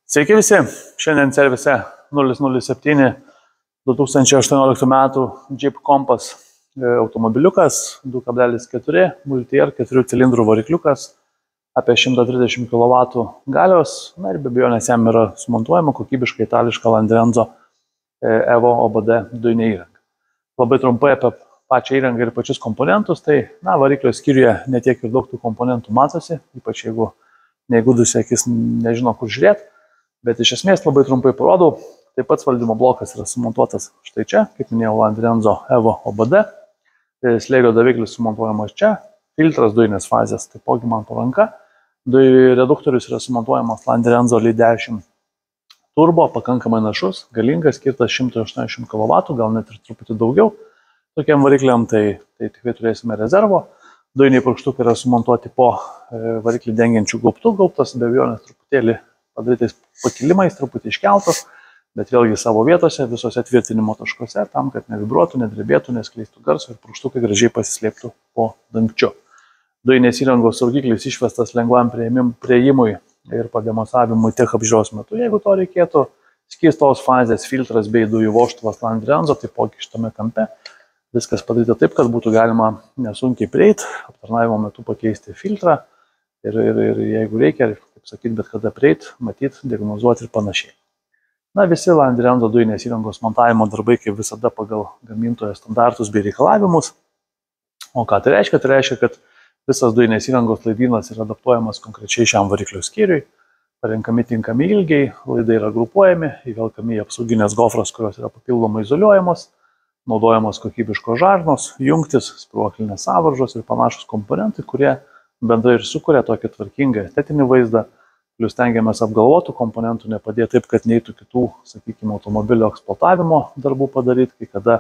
Sveiki visi, šiandien servise 007 2018 metų Jeep Compass automobiliukas 2.4 multi-air 4 cilindrų varikliukas apie 130 kW galios, na ir be abejonės jam yra sumontuojama kokybiškai itališka Landrenzo Evo OBD dujinė įranga. Labai trumpai apie pačią įrangą ir pačius komponentus, tai variklio skyriuje netiek ir daug tų komponentų matosi, ypač jeigu neįgudusi akis nežino kur žiūrėti. Bet iš esmės labai trumpai parodau, taip pat valdymo blokas yra sumontuotas štai čia, kaip minėjau, Landrenzo Evo OBD, slėgio daviklis sumontuojamas čia, filtras dujinės fazės taipogi man po ranka, dujų reduktorius yra sumontuojamas Landrenzo Li10 turbo, pakankamai našus, galingas, skirtas 180 kW, gal net ir truputį daugiau tokiam varikliam, tai tikrai turėsime rezervo. Dujiniai purkštukai yra sumontuoti po variklį dengiančių gaubtų, gaubtas be abejonės truputėlį padarytais pakilimais, truputį iškeltas, bet vėlgi savo vietose, visose tvirtinimo taškuose, tam, kad nevibruotų, nedrebėtų, neskleistų garso ir purkštukai gražiai pasislėptų po dangčiu. Dujinės įrangos saugiklis išvestas lengvam prieimui ir pademonstravimui tech apžiūros metu, jeigu to reikėtų. Skystos fazės filtras bei dujų vožtuvas Landrenzo, taipogi šitame kampe. Viskas padaryta taip, kad būtų galima nesunkiai prieiti, aptarnavimo metu pakeisti filtrą ir jeigu reikia, kaip sakyti, bet kada prieiti, matyti, diagnozuoti ir panašiai. Visi Landrenzo dujinės įrangos montavimo darbai, kaip visada, pagal gamintojo standartus bei reikalavimus. O ką tai reiškia? Tai reiškia, kad visas dujinės įrangos laidynas yra adaptuojamas konkrečiai šiam variklio skyriui, parenkami tinkami ilgiai, laidai yra grupuojami, įvelkami į apsauginės gofras, kurios yra papildomai izoliuojamos, naudojamos kokybiškos žarnos, jungtis, spyruoklinės sąvaržos ir panašus komponentai, kurie bendrai ir sukuria tokį tvarkingą estetinį vaizdą, plius stengiamės apgalvotų komponentų nepadėti taip, kad neįtų kitų, sakykime, automobilio eksploatavimo darbų padaryti, kai kada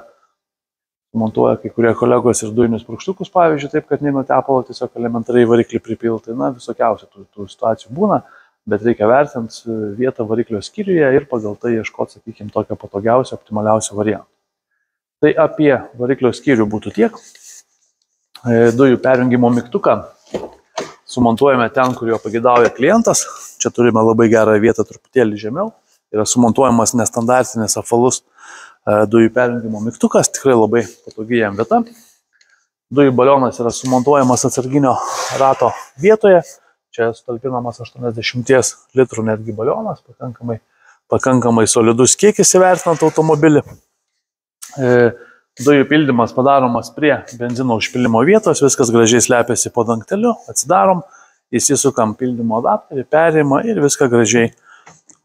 montuoja kai kurie kolegos ir dujinius purkštukus, pavyzdžiui, taip, kad neina tepalo tiesiog elementariai variklį pripilti, visokiausių tų situacijų būna, bet reikia vertinti vietą variklio skyriuje ir pagal tai ieškoti, sakykime, tokio patogiausio, optimaliausio varianto. Tai apie variklio skyrių būtų tiek. Dujų perjungimo mygtuką sumontuojame ten, kur jo pageidauja klientas. Čia turime labai gerą vietą truputėlį žemiau. Yra sumontuojamas nestandartinis apvalus dujų perjungimo mygtukas, tikrai labai patogi jam vieta. Dujų balionas yra sumontuojamas atsarginio rato vietoje. Čia sutalpinamas 80 litrų netgi balionas, pakankamai solidus kiekis įvertinant automobilį. Dujų pildymas padaromas prie benzino užpilimo vietos, viskas gražiai slepiasi po dangteliu, atsidarom, įsisukam pildymo adapterį, perėjimą ir viską gražiai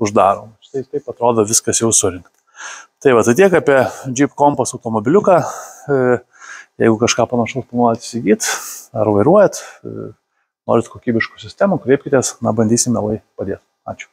uždarom. Štai taip atrodo viskas jau surinkta. Tai tiek apie Jeep Compass automobiliuką. Jeigu kažką panašaus planuojate įsigyti ar vairuojat, norit kokybiškų sistemų, kreipkitės, bandysim mielai padėti. Ačiū.